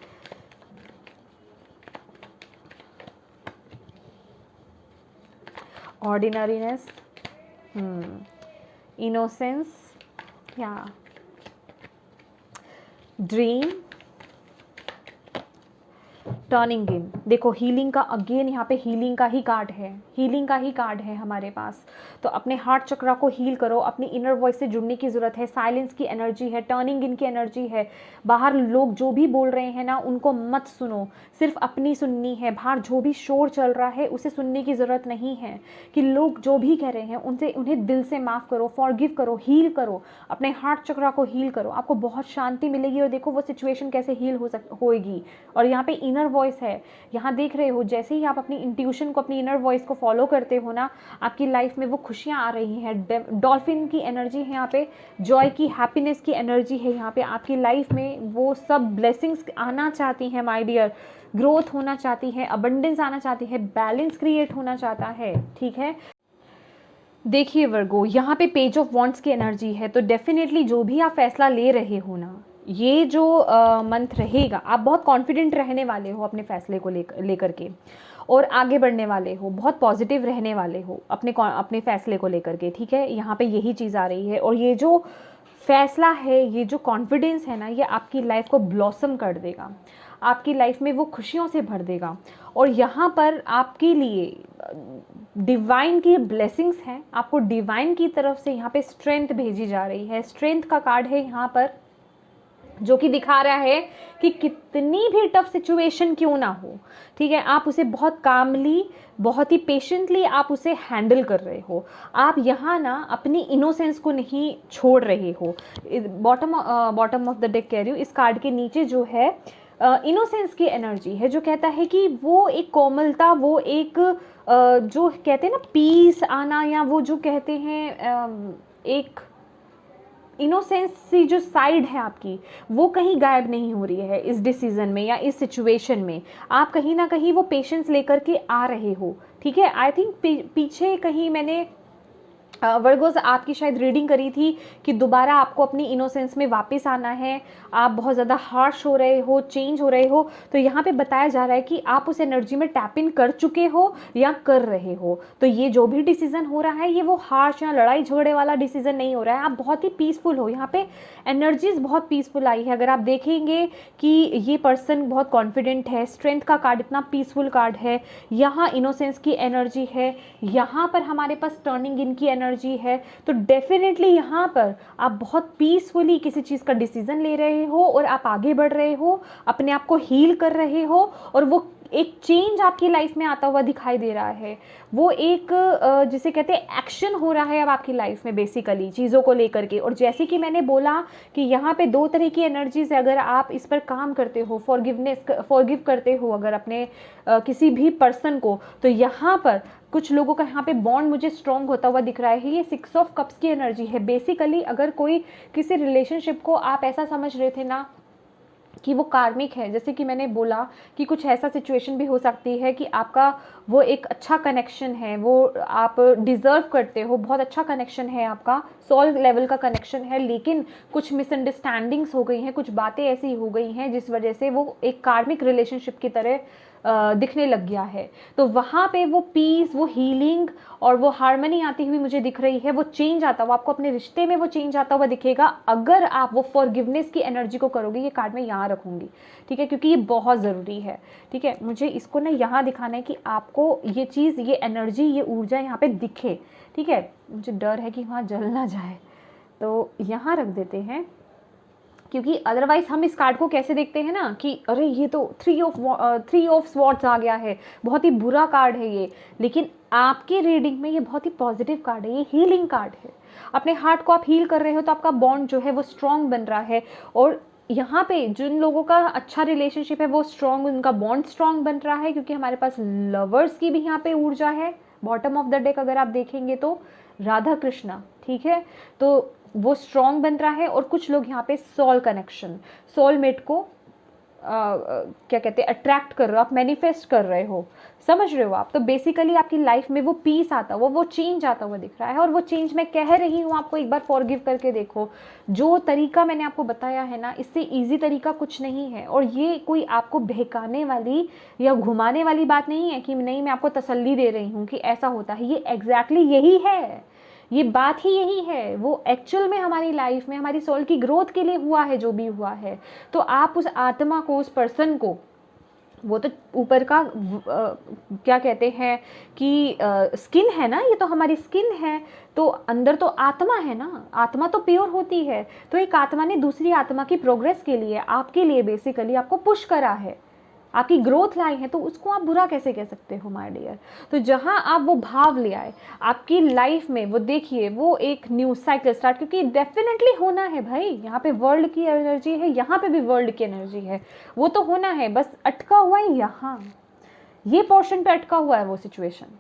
ऑर्डिनरीनेस, इनोसेंस, या ड्रीम, टर्निंग इन। देखो हीलिंग का, अगेन यहाँ पे हीलिंग का ही कार्ड है, हीलिंग का ही कार्ड है हमारे पास। तो अपने हार्ट चक्रा को हील करो, अपनी इनर वॉइस से जुड़ने की ज़रूरत है। साइलेंस की एनर्जी है, टर्निंग इन की एनर्जी है। बाहर लोग जो भी बोल रहे हैं ना, उनको मत सुनो, सिर्फ अपनी सुननी है। बाहर जो भी शोर चल रहा है उसे सुनने की ज़रूरत नहीं है, कि लोग जो भी कह रहे हैं उनसे, उन्हें दिल से माफ़ करो, फॉरगिव करो, हील करो, अपने हार्ट चक्रा को हील करो। आपको बहुत शांति मिलेगी, और देखो वो सिचुएशन कैसे हील होएगी। और यहाँ पे इनर वॉइस है, यहाँ देख रहे हो, जैसे ही आप अपनी इंट्यूशन को, अपनी इनर वॉइस को फॉलो करते हो ना, आपकी लाइफ में वो खुशियाँ आ रही हैं। डॉल्फिन की एनर्जी है यहाँ पे, जॉय की, हैप्पीनेस की एनर्जी है यहाँ पे आपकी लाइफ में। वो सब ब्लेसिंग्स आना चाहती हैं माय डियर, ग्रोथ होना चाहती है, अबंडेंस आना चाहती है, बैलेंस क्रिएट होना चाहता है, ठीक है। देखिए वर्गो, यहाँ पे पेज ऑफ वॉन्ट्स की एनर्जी है, तो डेफिनेटली जो भी आप फैसला ले रहे हो ना, ये जो मंथ रहेगा, आप बहुत कॉन्फिडेंट रहने वाले हो अपने फैसले को लेकर के, और आगे बढ़ने वाले हो, बहुत पॉजिटिव रहने वाले हो अपने फैसले को लेकर के, ठीक है। यहाँ पे यही चीज़ आ रही है, और ये जो फैसला है, ये जो कॉन्फिडेंस है ना, ये आपकी लाइफ को ब्लॉसम कर देगा, आपकी लाइफ में वो खुशियों से भर देगा। और यहाँ पर आपके लिए डिवाइन की ब्लेसिंग्स हैं, आपको डिवाइन की तरफ से यहाँ पे स्ट्रेंथ भेजी जा रही है। स्ट्रेंथ का कार्ड है यहाँ पर, जो कि दिखा रहा है कि कितनी भी टफ सिचुएशन क्यों ना हो, ठीक है, आप उसे बहुत कामली, बहुत ही पेशेंटली आप उसे हैंडल कर रहे हो। आप यहाँ ना अपनी इनोसेंस को नहीं छोड़ रहे हो। बॉटम ऑफ द डेक कह रही हूँ, इस कार्ड के नीचे जो है इनोसेंस की एनर्जी है, जो कहता है कि वो एक कोमलता, वो एक जो कहते हैं ना पीस आना, या वो जो कहते हैं एक इनोसेंस सी जो साइड है आपकी, वो कहीं गायब नहीं हो रही है इस डिसीजन में या इस सिचुएशन में। आप कहीं ना कहीं वो पेशेंस लेकर के आ रहे हो, ठीक है। आई थिंक पीछे कहीं मैंने वर्गोस आपकी शायद रीडिंग करी थी कि दोबारा आपको अपनी इनोसेंस में वापस आना है, आप बहुत ज़्यादा हार्श हो रहे हो, चेंज हो रहे हो। तो यहाँ पे बताया जा रहा है कि आप उस एनर्जी में टैप इन कर चुके हो या कर रहे हो। तो ये जो भी डिसीजन हो रहा है, ये वो हार्श या लड़ाई झगड़े वाला डिसीजन नहीं हो रहा है, आप बहुत ही पीसफुल हो। यहाँ पे एनर्जीज बहुत पीसफुल आई है। अगर आप देखेंगे कि ये पर्सन बहुत कॉन्फिडेंट है, स्ट्रेंथ का कार्ड इतना पीसफुल कार्ड है, यहाँ इनोसेंस की एनर्जी है, यहाँ पर हमारे पास टर्निंग इन की एनर्जी एनर्जी है, तो डेफिनेटली यहाँ पर आप बहुत पीसफुली किसी चीज़ का डिसीजन ले रहे हो और आप आगे बढ़ रहे हो, अपने आप को हील कर रहे हो, और वो एक चेंज आपकी लाइफ में आता हुआ दिखाई दे रहा है। वो एक जिसे कहते हैं एक्शन हो रहा है अब आपकी लाइफ में बेसिकली चीज़ों को लेकर के। और जैसे कि मैंने बोला कि यहाँ पे दो तरह की एनर्जीज है, अगर आप इस पर काम करते हो, फॉरगिव करते हो अगर अपने किसी भी पर्सन को, तो यहाँ पर कुछ लोगों का यहाँ पे बॉन्ड मुझे स्ट्रॉन्ग होता हुआ दिख रहा है। ये 6 ऑफ कप्स की एनर्जी है बेसिकली। अगर कोई किसी रिलेशनशिप को आप ऐसा समझ रहे थे ना कि वो कार्मिक है, जैसे कि मैंने बोला कि कुछ ऐसा सिचुएशन भी हो सकती है कि आपका वो एक अच्छा कनेक्शन है, वो आप डिज़र्व करते हो, बहुत अच्छा कनेक्शन है आपका, सोल लेवल का कनेक्शन है, लेकिन कुछ मिसअंडरस्टैंडिंग्स हो गई हैं, कुछ बातें ऐसी हो गई हैं जिस वजह से वो एक कार्मिक रिलेशनशिप की तरह दिखने लग गया है। तो वहाँ पे वो पीस, वो हीलिंग और वो हार्मनी आती हुई मुझे दिख रही है, वो चेंज आता हुआ आपको अपने रिश्ते में वो चेंज आता हुआ दिखेगा अगर आप वो फॉरगिवनेस की एनर्जी को करोगे। ये कार्ड मैं यहाँ रखूँगी, ठीक है, क्योंकि ये बहुत ज़रूरी है, ठीक है। मुझे इसको ना यहाँ दिखाना है कि आपको ये चीज़, ये एनर्जी, ये ऊर्जा यहाँ पे दिखे, ठीक है। मुझे डर है कि वहाँ जल ना जाए, तो यहाँ रख देते हैं, क्योंकि अदरवाइज हम इस कार्ड को कैसे देखते हैं ना कि अरे ये तो थ्री ऑफ स्वॉर्ड्स आ गया है, बहुत ही बुरा कार्ड है ये। लेकिन आपके रीडिंग में ये बहुत ही पॉजिटिव कार्ड है, ये हीलिंग कार्ड है। अपने हार्ट को आप हील कर रहे हो तो आपका बॉन्ड जो है वो स्ट्रॉन्ग बन रहा है, और यहाँ पे जिन लोगों का अच्छा रिलेशनशिप है वो स्ट्रॉन्ग, उनका बॉन्ड स्ट्रॉन्ग बन रहा है, क्योंकि हमारे पास लवर्स की भी यहाँ पे ऊर्जा है। बॉटम ऑफ द डेक अगर आप देखेंगे तो राधा कृष्णा, ठीक है, तो वो स्ट्रॉन्ग बन रहा है। और कुछ लोग यहाँ पे सोल कनेक्शन, सोलमेट को क्या कहते हैं, अट्रैक्ट कर रहे हो, आप मैनिफेस्ट कर रहे हो, समझ रहे हो आप। तो बेसिकली आपकी लाइफ में वो पीस आता हुआ, वो चेंज आता हुआ दिख रहा है। और वो चेंज मैं कह रही हूँ आपको, एक बार फॉरगिव करके देखो। जो तरीका मैंने आपको बताया है ना, इससे इजी तरीका कुछ नहीं है। और ये कोई आपको बहकाने वाली या घुमाने वाली बात नहीं है कि नहीं मैं आपको तसल्ली दे रही हूँ कि ऐसा होता है। ये एग्जैक्टली यही है, ये बात ही यही है। वो एक्चुअल में हमारी लाइफ में हमारी सोल की ग्रोथ के लिए हुआ है जो भी हुआ है। तो आप उस आत्मा को, उस पर्सन को, वो तो ऊपर का क्या कहते हैं कि स्किन है ना, ये तो हमारी स्किन है, तो अंदर तो आत्मा है ना, आत्मा तो प्योर होती है। तो एक आत्मा ने दूसरी आत्मा की प्रोग्रेस के लिए, आपके लिए बेसिकली आपको पुश करा है, आपकी ग्रोथ लाई है, तो उसको आप बुरा कैसे कह सकते हो माय डियर। तो जहां आप वो भाव ले आए आपकी लाइफ में, वो देखिए वो एक न्यू साइकिल स्टार्ट, क्योंकि डेफिनेटली होना है भाई। यहाँ पे वर्ल्ड की एनर्जी है, यहाँ पे भी वर्ल्ड की एनर्जी है, वो तो होना है। बस अटका हुआ है यहाँ, ये पोर्शन पे अटका हुआ है वो सिचुएशन,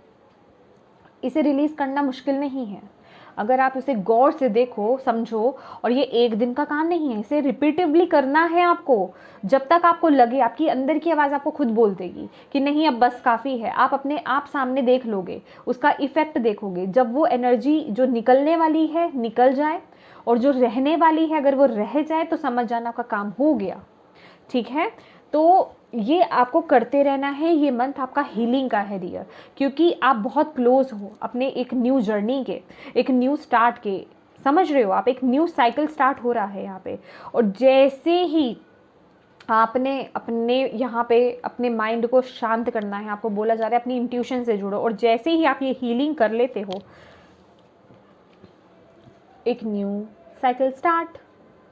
इसे रिलीज करना मुश्किल नहीं है अगर आप उसे गौर से देखो, समझो। और ये एक दिन का काम नहीं है, इसे रिपीटिवली करना है आपको, जब तक आपको लगे, आपकी अंदर की आवाज़ आपको खुद बोल देगी कि नहीं अब बस काफ़ी है। आप अपने आप सामने देख लोगे, उसका इफेक्ट देखोगे। जब वो एनर्जी जो निकलने वाली है निकल जाए, और जो रहने वाली है अगर वो रह जाए, तो समझ जाना आपका काम हो गया, ठीक है। तो ये आपको करते रहना है। ये मंथ आपका हीलिंग का है डियर, क्योंकि आप बहुत क्लोज हो अपने एक न्यू जर्नी के, एक न्यू स्टार्ट के, समझ रहे हो आप, एक न्यू साइकिल स्टार्ट हो रहा है यहाँ पे। और जैसे ही आपने अपने यहाँ पे अपने माइंड को शांत करना है, आपको बोला जा रहा है अपनी इंट्यूशन से जुड़ो, और जैसे ही आप ये हीलिंग कर लेते हो, एक new cycle start,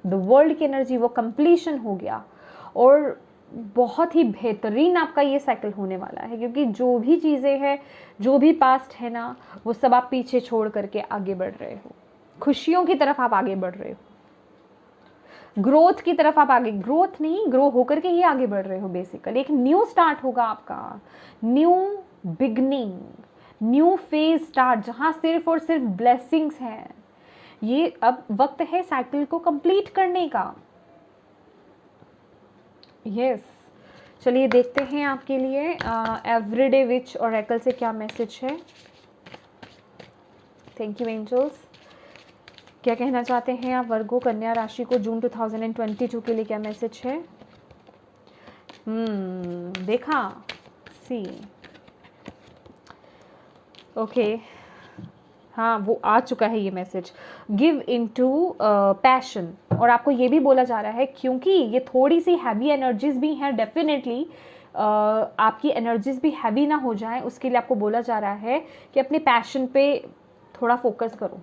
the world की एनर्जी वो कंप्लीशन हो गया। और बहुत ही बेहतरीन आपका ये साइकिल होने वाला है, क्योंकि जो भी चीज़ें हैं, जो भी पास्ट है ना, वो सब आप पीछे छोड़ करके आगे बढ़ रहे हो, खुशियों की तरफ आप आगे बढ़ रहे हो, ग्रोथ की तरफ आप आगे, ग्रोथ नहीं, ग्रो होकर के ही आगे बढ़ रहे हो बेसिकली। एक न्यू स्टार्ट होगा आपका, new beginning, new phase start, जहाँ सिर्फ और सिर्फ ब्लेसिंग्स हैं। ये अब वक्त है साइकिल को कंप्लीट करने का। यस, चलिए देखते हैं आपके लिए एवरीडे विच ओरेकल से क्या मैसेज है। Thank you angels. क्या कहना चाहते हैं आप वर्गो कन्या राशि को जून 2022 के लिए क्या मैसेज है। देखा, सी, ओके, हाँ वो आ चुका है ये मैसेज, गिव इनटू पैशन। और आपको ये भी बोला जा रहा है, क्योंकि ये थोड़ी सी हैवी एनर्जीज भी हैं, डेफिनेटली आपकी एनर्जीज भी हैवी ना हो जाए, उसके लिए आपको बोला जा रहा है कि अपने पैशन पे थोड़ा फोकस करो,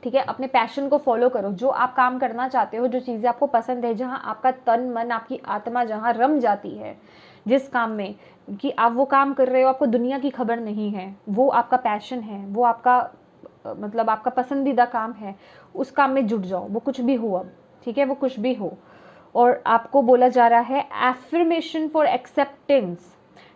ठीक है। अपने पैशन को फॉलो करो, जो आप काम करना चाहते हो, जो चीज़ें आपको पसंद है, जहाँ आपका तन मन आपकी आत्मा जहाँ रम जाती है जिस काम में, कि आप वो काम कर रहे हो, आपको दुनिया की खबर नहीं है, वो आपका पैशन है, वो आपका मतलब आपका पसंदीदा काम है, उस काम में जुट जाओ, वो कुछ भी हो अब, ठीक है, वो कुछ भी हो। और आपको बोला जा रहा है एफर्मेशन फॉर एक्सेप्टेंस,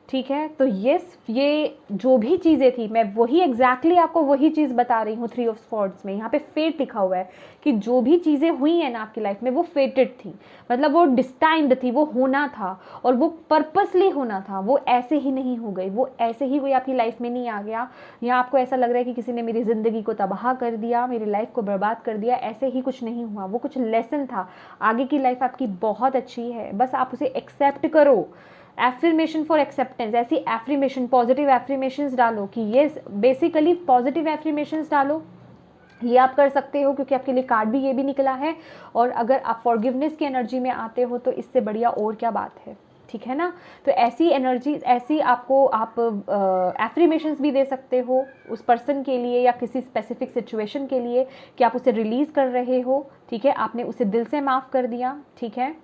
ठीक है। तो ये जो भी चीज़ें थी, मैं वही एग्जैक्टली आपको वही चीज़ बता रही हूँ 3 ऑफ स्वॉर्ड्स में। यहाँ पे फेट लिखा हुआ है कि जो भी चीज़ें हुई हैं ना आपकी लाइफ में, वो फेटेड थी, मतलब वो डिस्टाइम्ड थी, वो होना था और वो पर्पसली होना था, वो ऐसे ही नहीं हो गई, वो ऐसे ही कोई आपकी लाइफ में नहीं आ गया। यहाँ आपको ऐसा लग रहा है कि किसी ने मेरी ज़िंदगी को तबाह कर दिया, मेरी लाइफ को बर्बाद कर दिया, ऐसे ही कुछ नहीं हुआ, वो कुछ लेसन था। आगे की लाइफ आपकी बहुत अच्छी है, बस आप उसे एक्सेप्ट करो। एफर्मेशन फॉर एक्सेप्टेंस, ऐसी एफर्मेशन, पॉजिटिव एफर्मेशंस डालो कि ये बेसिकली पॉजिटिव एफर्मेशंस डालो। ये आप कर सकते हो क्योंकि आपके लिए कार्ड भी ये भी निकला है। और अगर आप फॉरगिवनेस की एनर्जी में आते हो तो इससे बढ़िया और क्या बात है, ठीक है ना। तो ऐसी एनर्जी, ऐसी आपको आप एफर्मेशंस भी दे सकते हो उस पर्सन के लिए या किसी स्पेसिफिक सिचुएशन के लिए कि आप उसे रिलीज़ कर रहे हो, ठीक है, आपने उसे दिल से माफ़ कर दिया, ठीक है।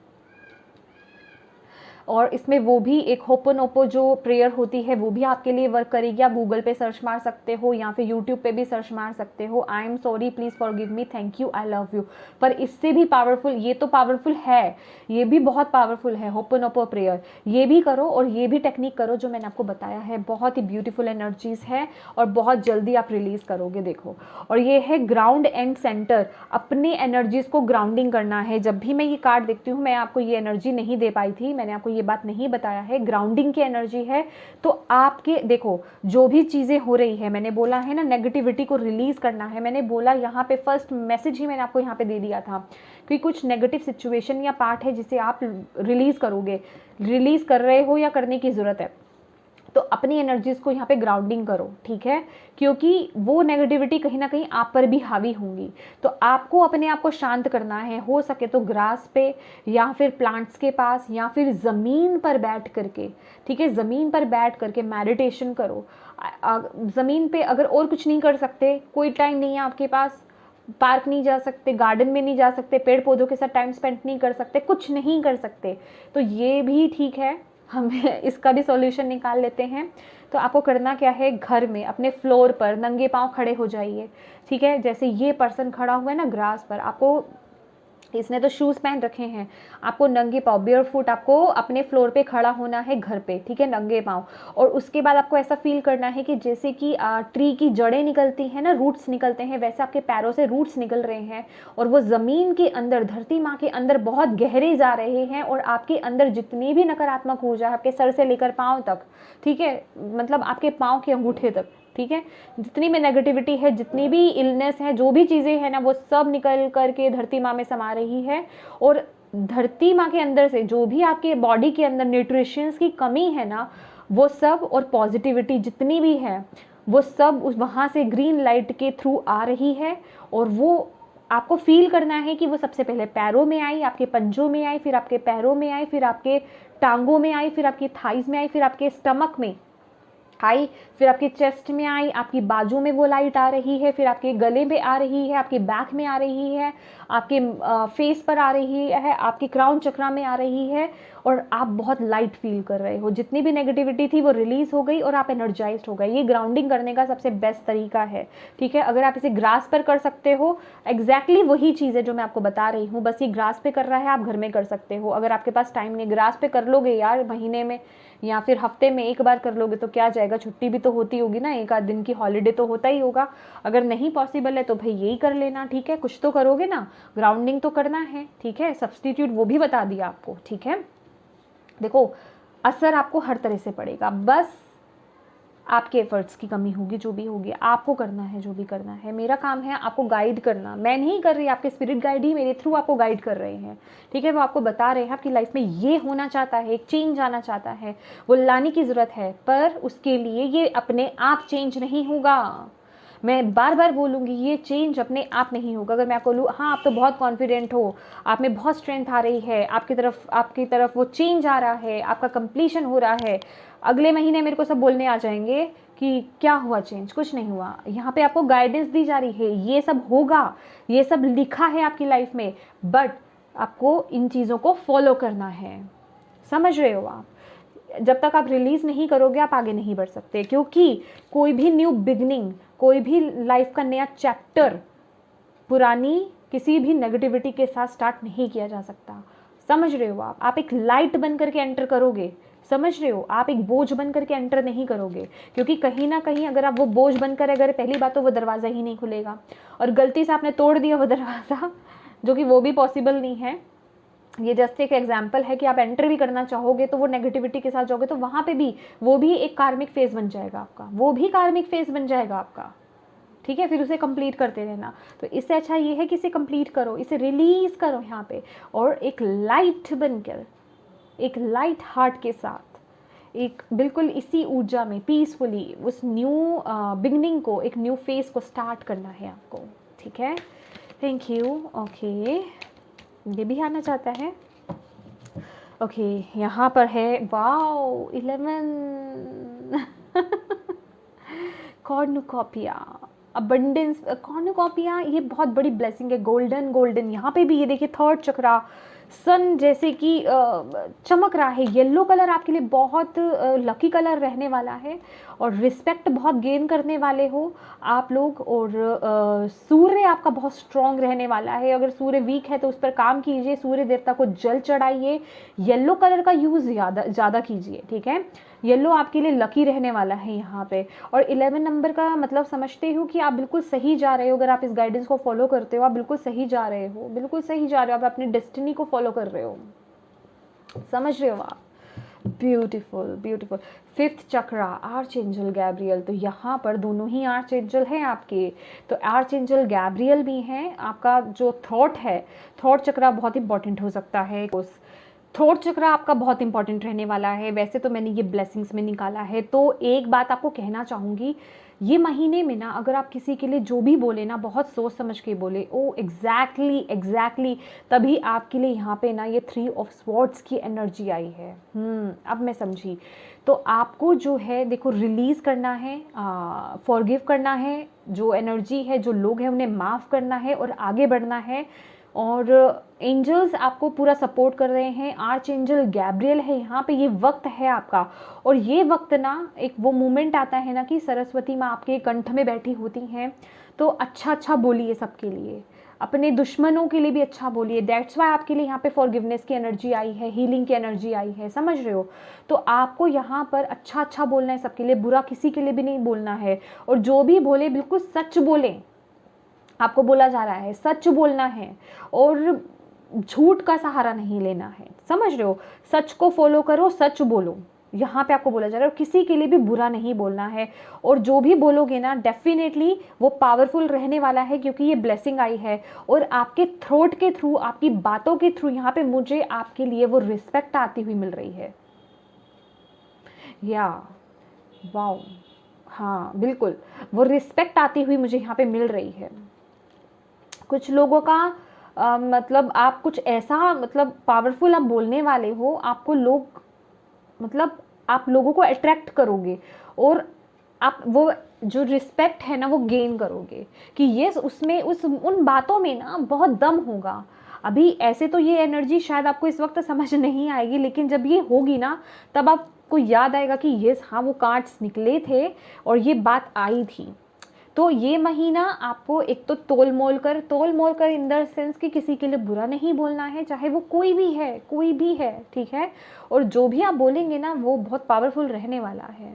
और इसमें वो भी एक होपोनोपो जो प्रेयर होती है वो भी आपके लिए वर्क करेगी। आप गूगल पे सर्च मार सकते हो या फिर यूट्यूब पे भी सर्च मार सकते हो, I am sorry, please forgive me, thank you, I love you. पर इससे भी पावरफुल, ये तो पावरफुल है, ये भी बहुत पावरफुल है होपोनोपो प्रेयर। ये भी करो और ये भी टेक्निक करो जो मैंने आपको बताया है, बहुत ही ब्यूटीफुल एनर्जीज़ है और बहुत जल्दी आप रिलीज़ करोगे, देखो। और ये है ग्राउंड एंड सेंटर, अपनी एनर्जीज़ को ग्राउंडिंग करना है। जब भी मैं ये कार्ड देखती हूँ, मैं आपको ये एनर्जी नहीं दे पाई थी, मैंने आपको ये बात नहीं बताया है, ग्राउंडिंग की एनर्जी है। तो आपके देखो जो भी चीज़ें हो रही है, मैंने बोला है ना नेगेटिविटी को रिलीज़ करना है, मैंने बोला यहाँ पे फर्स्ट मैसेज ही मैंने आपको यहाँ पे दे दिया था कि कुछ नेगेटिव सिचुएशन या पार्ट है जिसे आप रिलीज़ करोगे, रिलीज़ कर रहे हो या करने की ज़रूरत है। तो अपनी एनर्जीज़ को यहाँ पे ग्राउंडिंग करो, ठीक है, क्योंकि वो नेगेटिविटी कहीं ना कहीं आप पर भी हावी होंगी। तो आपको अपने आप को शांत करना है, हो सके तो ग्रास पे या फिर प्लांट्स के पास या फिर ज़मीन पर बैठ करके, ठीक है, ज़मीन पर बैठ करके मेडिटेशन करो। ज़मीन पे अगर और कुछ नहीं कर सकते, कोई टाइम नहीं है आपके पास, पार्क नहीं जा सकते, गार्डन में नहीं जा सकते, पेड़ पौधों के साथ टाइम स्पेंड नहीं कर सकते, कुछ नहीं कर सकते, तो ये भी ठीक है, हम इसका भी सॉल्यूशन निकाल लेते हैं। तो आपको करना क्या है, घर में अपने फ्लोर पर नंगे पांव खड़े हो जाइए, ठीक है। जैसे ये पर्सन खड़ा हुआ है ना ग्रास पर, आपको, इसने तो शूज़ पहन रखे हैं, आपको नंगे पाँव, बेयर फुट आपको अपने फ्लोर पे खड़ा होना है घर पे, ठीक है, नंगे पाँव। और उसके बाद आपको ऐसा फील करना है कि जैसे कि ट्री की जड़ें निकलती हैं ना, रूट्स निकलते हैं, वैसे आपके पैरों से रूट्स निकल रहे हैं और वो ज़मीन के अंदर, धरती माँ के अंदर बहुत गहरे जा रहे हैं। और आपके अंदर जितनी भी नकारात्मक ऊर्जा है, आपके सर से लेकर पाँव तक, ठीक है, मतलब आपके पाँव के अंगूठे तक, ठीक है, जितनी भी नेगेटिविटी है, जितनी भी इलनेस है, जो भी चीज़ें हैं ना, वो सब निकल करके धरती माँ में समा रही है। और धरती माँ के अंदर से जो भी आपके बॉडी के अंदर न्यूट्रिशंस की कमी है ना, वो सब, और पॉजिटिविटी जितनी भी है, वो सब उस वहाँ से ग्रीन लाइट के थ्रू आ रही है। और वो आपको फील करना है कि वो सबसे पहले पैरों में आई, आपके पंजों में आई, फिर आपके पैरों में आई, फिर आपके टांगों में आई, फिर आपकी थाइज में आई, फिर आपके स्टमक में आई, फिर आपके चेस्ट में आई, आपकी बाजू में वो लाइट आ रही है, फिर आपके गले पे आ रही है, आपके बैक में आ रही है, आपके फेस पर आ रही है, आपकी क्राउन चक्रा में आ रही है। और आप बहुत लाइट फील कर रहे हो, जितनी भी नेगेटिविटी थी वो रिलीज हो गई और आप एनर्जाइज्ड हो गए। ये ग्राउंडिंग करने का सबसे बेस्ट तरीका है, ठीक है। अगर आप इसे ग्रास पर कर सकते हो, एग्जैक्टली वही चीज़ है जो मैं आपको बता रही हूँ, बस ये ग्रास पे कर रहा है, आप घर में कर सकते हो। अगर आपके पास टाइम नहीं, ग्रास पे कर लोगे यार, महीने में या फिर हफ्ते में एक बार कर लोगे तो क्या जाएगा, छुट्टी भी तो होती होगी ना, एक आध दिन की हॉलीडे तो होता ही होगा। अगर नहीं पॉसिबल है तो भाई यही कर लेना, ठीक है, कुछ तो करोगे ना, ग्राउंडिंग तो करना है, ठीक है। सब्सटीट्यूट वो भी बता दिया आपको, ठीक है। देखो असर आपको हर तरह से पड़ेगा, बस आपके एफर्ट्स की कमी होगी, जो भी होगी आपको करना है, जो भी करना है। मेरा काम है आपको गाइड करना, मैं नहीं कर रही, आपके स्पिरिट गाइड ही मेरे थ्रू आपको गाइड कर रहे हैं, ठीक है। वो आपको बता रहे हैं आपकी लाइफ में ये होना चाहता है, एक चेंज आना चाहता है, वो लाने की ज़रूरत है, पर उसके लिए ये अपने आप चेंज नहीं होगा। मैं बार बार बोलूँगी, ये चेंज अपने आप नहीं होगा। अगर मैं आपको बोलूँ हाँ आप तो बहुत कॉन्फिडेंट हो, आप में बहुत स्ट्रेंथ आ रही है, आपकी तरफ वो चेंज आ रहा है, आपका कंप्लीशन हो रहा है, अगले महीने मेरे को सब बोलने आ जाएंगे कि क्या हुआ चेंज, कुछ नहीं हुआ। यहाँ पे आपको गाइडेंस दी जा रही है, ये सब होगा, ये सब लिखा है आपकी लाइफ में, बट आपको इन चीज़ों को फॉलो करना है। समझ रहे हो आप? जब तक आप रिलीज़ नहीं करोगे आप आगे नहीं बढ़ सकते, क्योंकि कोई भी न्यू बिगनिंग, कोई भी लाइफ का नया चैप्टर पुरानी किसी भी नेगेटिविटी के साथ स्टार्ट नहीं किया जा सकता। समझ रहे हो आप एक लाइट बन करके एंटर करोगे, समझ रहे हो, आप एक बोझ बन करके एंटर नहीं करोगे, क्योंकि कहीं ना कहीं अगर आप वो बोझ बनकर अगर पहली बात तो वो दरवाज़ा ही नहीं खुलेगा, और गलती से आपने तोड़ दिया वो दरवाज़ा, जो कि वो भी पॉसिबल नहीं है। ये जस्ट एक एग्जाम्पल है कि आप एंटर भी करना चाहोगे तो वो नेगेटिविटी के साथ जाओगे तो वहाँ पे भी वो भी एक कार्मिक फेज बन जाएगा आपका, वो भी कार्मिक फेज बन जाएगा आपका। ठीक है, फिर उसे कंप्लीट करते रहना। तो इससे अच्छा ये है कि इसे कंप्लीट करो, इसे रिलीज करो यहाँ पे, और एक लाइट बनकर, एक लाइट हार्ट के साथ, एक बिल्कुल इसी ऊर्जा में पीसफुली उस न्यू बिगनिंग को, एक न्यू फेज को स्टार्ट करना है आपको। ठीक है, थैंक यू। ओके, ये भी आना चाहता है। ओके, यहाँ पर है वाओ 11 कॉर्नुकॉपिया, अबंडेंस कॉर्नुकॉपिया, ये बहुत बड़ी ब्लेसिंग है। गोल्डन गोल्डन, यहाँ पे भी ये देखिए थर्ड चक्रा सन जैसे कि चमक रहा है। येलो कलर आपके लिए बहुत लकी कलर रहने वाला है, और रिस्पेक्ट बहुत गेन करने वाले हो आप लोग। और सूर्य आपका बहुत स्ट्रॉन्ग रहने वाला है, अगर सूर्य वीक है तो उस पर काम कीजिए, सूर्य देवता को जल चढ़ाइए, येलो कलर का यूज़ ज़्यादा कीजिए। ठीक है, येलो आपके लिए लकी रहने वाला है यहाँ पे। और 11 नंबर का मतलब समझते हो कि आप बिल्कुल सही जा रहे हो, अगर आप इस गाइडेंस को फॉलो करते हो आप बिल्कुल सही जा रहे हो, बिल्कुल सही जा रहे हो, आप अपनी डेस्टिनी को फॉलो कर रहे हो। समझ रहे हो आप? Beautiful beautiful. फिफ्थ चक्रा आर्च एंजल गैब्रियल, तो यहाँ पर दोनों ही आर्च एंजल हैं आपके। तो आर्च एंजल गैब्रियल भी हैं। आपका जो थॉट है, थॉट चक्रा बहुत इंपॉर्टेंट हो सकता है। उस थ्रोट चक्र आपका बहुत इंपॉर्टेंट रहने वाला है। वैसे तो मैंने ये ब्लेसिंग्स में निकाला है, तो एक बात आपको कहना चाहूँगी, ये महीने में ना अगर आप किसी के लिए जो भी बोले ना बहुत सोच समझ के बोले, ओ एग्जैक्टली तभी आपके लिए यहाँ पे ना ये 3 ऑफ स्वॉर्ड्स की एनर्जी आई है। अब मैं समझी। तो आपको जो है देखो रिलीज़ करना है, फॉरगिव करना है, जो एनर्जी है, जो लोग हैं उन्हें माफ़ करना है और आगे बढ़ना है। और एंजल्स आपको पूरा सपोर्ट कर रहे हैं। आर्च एंजल गैब्रियल है यहाँ पे, ये वक्त है आपका। और ये वक्त ना एक वो मोमेंट आता है ना कि सरस्वती माँ आपके कंठ में बैठी होती हैं, तो अच्छा बोलिए सबके लिए, अपने दुश्मनों के लिए भी अच्छा बोलिए। दैट्स वाई आपके लिए यहाँ पे फॉरगिवनेस की एनर्जी आई है, हीलिंग की एनर्जी आई है, समझ रहे हो? तो आपको यहाँ पर अच्छा बोलना है सबके लिए, बुरा किसी के लिए भी नहीं बोलना है। और जो भी बोले बिल्कुल सच बोलें, आपको बोला जा रहा है सच बोलना है, और झूठ का सहारा नहीं लेना है। समझ रहे हो? सच को फॉलो करो, सच बोलो, यहाँ पे आपको बोला जा रहा है। और किसी के लिए भी बुरा नहीं बोलना है, और जो भी बोलोगे ना डेफिनेटली वो पावरफुल रहने वाला है, क्योंकि ये ब्लेसिंग आई है। और आपके थ्रोट के थ्रू, आपकी बातों के थ्रू यहाँ पे मुझे आपके लिए वो रिस्पेक्ट आती हुई मिल रही है। या वाओ, हाँ बिल्कुल, वो रिस्पेक्ट आती हुई मुझे यहाँ पे मिल रही है। कुछ लोगों का मतलब आप कुछ ऐसा मतलब पावरफुल आप बोलने वाले हो, आपको लोग मतलब आप लोगों को अट्रैक्ट करोगे, और आप वो जो रिस्पेक्ट है ना वो गेन करोगे, कि ये उसमें उन बातों में ना बहुत दम होगा। अभी ऐसे तो ये एनर्जी शायद आपको इस वक्त समझ नहीं आएगी, लेकिन जब ये होगी ना तब आपको याद आएगा कि ये हाँ वो कार्ड्स निकले थे और ये बात आई थी। तो ये महीना आपको एक तो तोल मोल कर इन द सेंस कि किसी के लिए बुरा नहीं बोलना है, चाहे वो कोई भी है, ठीक है। और जो भी आप बोलेंगे ना वो बहुत पावरफुल रहने वाला है,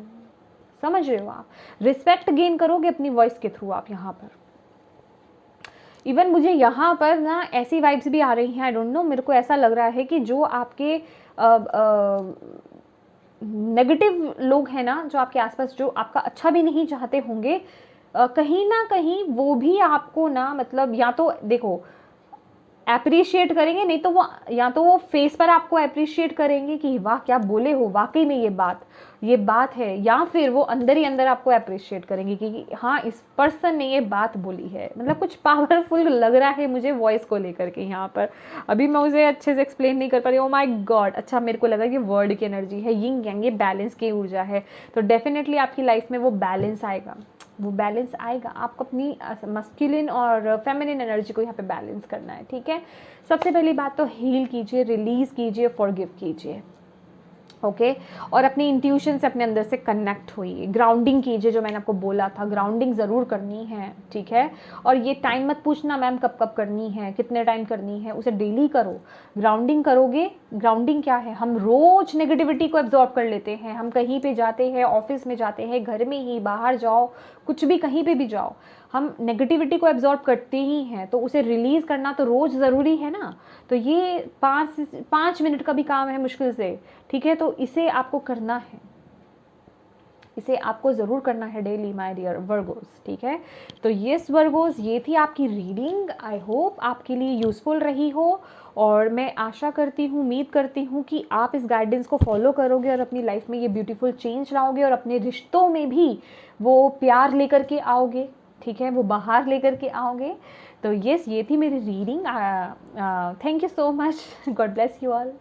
समझ रहे हो? आप रिस्पेक्ट गेन करोगे अपनी वॉइस के थ्रू आप यहाँ पर। इवन मुझे यहाँ पर ना ऐसी वाइब्स भी आ रही हैं, आई डोंट नो, मेरे को ऐसा लग रहा है कि जो आपके नेगेटिव लोग हैं ना, जो आपके आसपास, जो आपका अच्छा भी नहीं चाहते होंगे, कहीं ना कहीं वो भी आपको ना मतलब, या तो देखो अप्रिशिएट करेंगे, नहीं तो वो या तो वो फेस पर आपको अप्रिशिएट करेंगे कि वाह क्या बोले हो, वाकई में ये बात है, या फिर वो अंदर ही अंदर आपको अप्रिशिएट करेंगे कि हाँ इस पर्सन ने ये बात बोली है। मतलब कुछ पावरफुल लग रहा है मुझे वॉइस को लेकर के यहाँ पर। अभी मैं उसे अच्छे से एक्सप्लेन नहीं कर पा रही। ओ माय गॉड, अच्छा मेरे को लगा कि वर्ड की एनर्जी है, यिंग यांग, ये बैलेंस की ऊर्जा है। तो डेफिनेटली आपकी लाइफ में वो बैलेंस आएगा, वो बैलेंस आएगा। आपको अपनी मस्कुलिन और फेमिनिन एनर्जी को यहाँ पे बैलेंस करना है, ठीक है। सबसे पहली बात तो हील कीजिए, रिलीज कीजिए, फॉरगिव कीजिए, ओके और अपनी इंट्यूशन से अपने अंदर से कनेक्ट होइए, ग्राउंडिंग कीजिए, जो मैंने आपको बोला था ग्राउंडिंग ज़रूर करनी है, ठीक है। और ये टाइम मत पूछना मैम कब कब करनी है, कितने टाइम करनी है, उसे डेली करो। ग्राउंडिंग करोगे, ग्राउंडिंग क्या है, हम रोज नेगेटिविटी को एब्जॉर्ब कर लेते हैं। हम कहीं पे जाते हैं, ऑफिस में जाते हैं, घर में ही, बाहर जाओ, कुछ भी कहीं पे भी जाओ, हम नेगेटिविटी को एब्जॉर्ब करते ही हैं। तो उसे रिलीज़ करना तो रोज़ ज़रूरी है ना। तो ये 5 मिनट का भी काम है मुश्किल से, ठीक है। तो इसे आपको करना है, इसे आपको ज़रूर करना है डेली माय डियर वर्गोस, ठीक है। तो यस वर्गोस, ये थी आपकी रीडिंग। आई होप आपके लिए यूज़फुल रही हो, और मैं आशा करती हूँ, उम्मीद करती हूँ कि आप इस गाइडेंस को फॉलो करोगे और अपनी लाइफ में ये ब्यूटीफुल चेंज लाओगे, और अपने रिश्तों में भी वो प्यार लेकर के आओगे, ठीक है, वो बाहर लेकर के आओगे। तो यस, ये थी मेरी reading. Thank you so much, God bless you all.